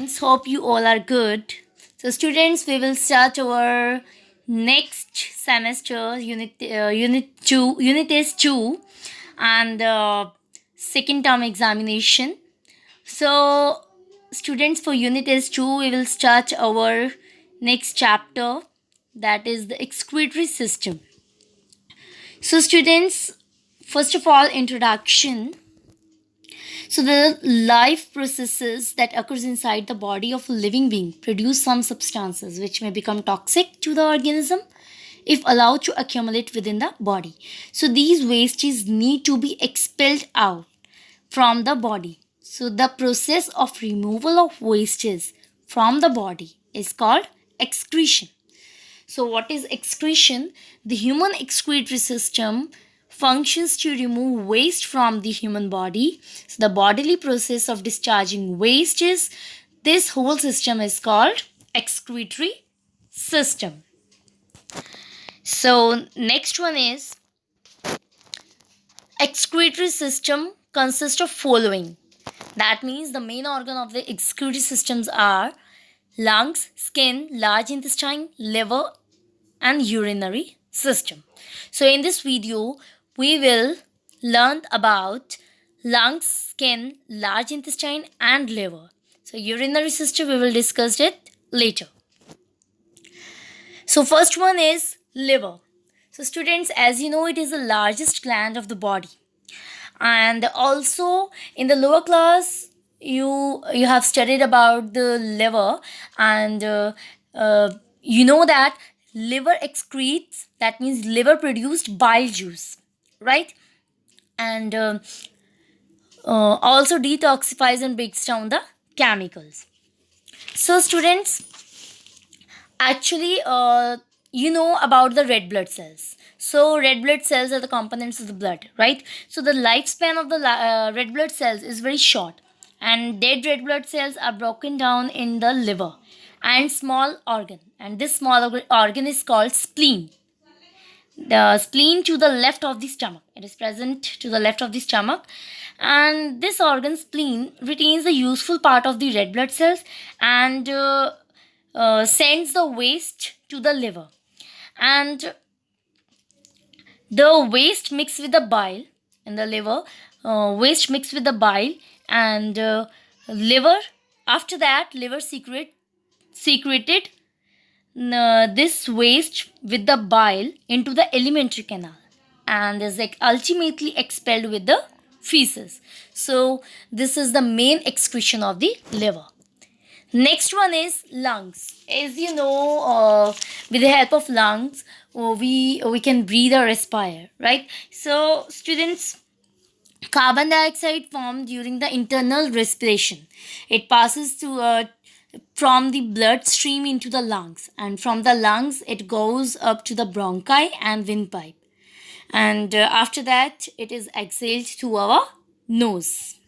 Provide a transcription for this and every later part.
students, hope you all are good. So students, we will start our next semester unit test 2 and second term examination. So students, for unit test 2 we will start our next chapter, that is the excretory system. So students, first of all, introduction. So the life processes that occurs inside the body of a living being produce some substances which may become toxic to the organism if allowed to accumulate within the body. So these wastes need to be expelled out from the body. So the process of removal of wastes from the body is called excretion. So, what is excretion? The human excretory system functions to remove waste from the human body. So, the bodily process of discharging waste is this whole system is called excretory system. So, next one is excretory system consists of following. That means the main organ of the excretory systems are lungs, skin, large intestine, liver, and urinary system. So in this video, we will learn about lungs, skin, large intestine, and liver. So urinary system, we will discuss it later. So first one is liver. So students, as you know, it is the largest gland of the body. And also in the lower class, you have studied about the liver, and you know that liver excretes, that means liver produced bile juice, right? And also detoxifies and breaks down the chemicals. So students, actually, you know about the red blood cells. So red blood cells are the components of the blood, right? So the lifespan of the red blood cells is very short, and dead red blood cells are broken down in the liver and small organ, and this small organ is called spleen. The spleen to the left of the stomach, it is present to the left of the stomach, and this organ spleen retains the useful part of the red blood cells and sends the waste to the liver, and the waste mixed with the bile in the liver, waste mixed with the bile, and liver, after that liver secreted this waste with the bile into the alimentary canal and is like ultimately expelled with the feces. So this is the main excretion of the liver. Next one is lungs. As you know, with the help of lungs, we can breathe or respire, right? So students, carbon dioxide formed during the internal respiration. It passes from the bloodstream into the lungs, and from the lungs it goes up to the bronchi and windpipe, and after that it is exhaled through our nose.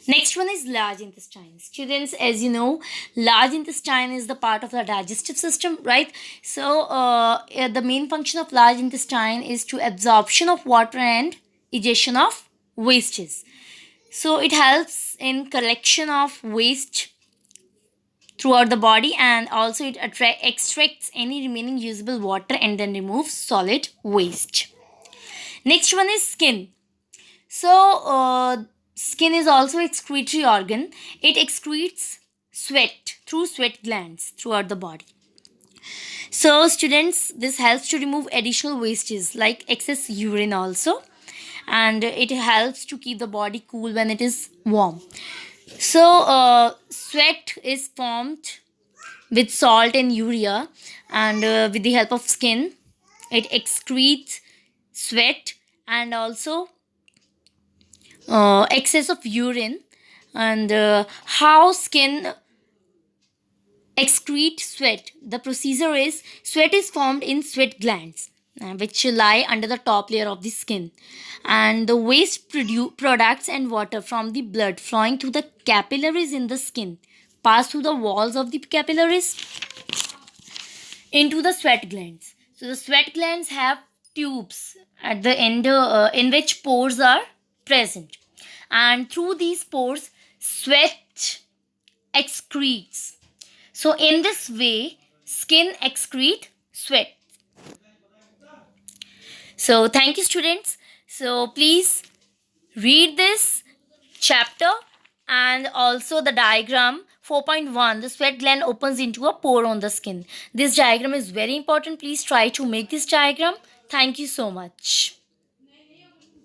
Next one is large intestine. Students, as you know, large intestine is the part of the digestive system, right? So the main function of large intestine is to absorption of water and egestion of wastes. So it helps in collection of waste throughout the body, and also it extracts any remaining usable water and then removes solid waste. Next one is skin. So skin is also excretory organ. It excretes sweat through sweat glands throughout the body. So students, this helps to remove additional wastes like excess urine also, and it helps to keep the body cool when it is warm. So sweat is formed with salt and urea, and with the help of skin it excretes sweat and also excess of urine. And how skin excrete sweat? The procedure is, sweat is formed in sweat glands which lie under the top layer of the skin, and the waste products and water from the blood flowing through the capillaries in the skin pass through the walls of the capillaries into the sweat glands. So the sweat glands have tubes at the end in which pores are present, and through these pores sweat excretes. So in this way, skin excrete sweat. So thank you, students. So please read this chapter and also the diagram 4.1. The sweat gland opens into a pore on the skin. This diagram is very important. Please try to make this diagram. Thank you so much.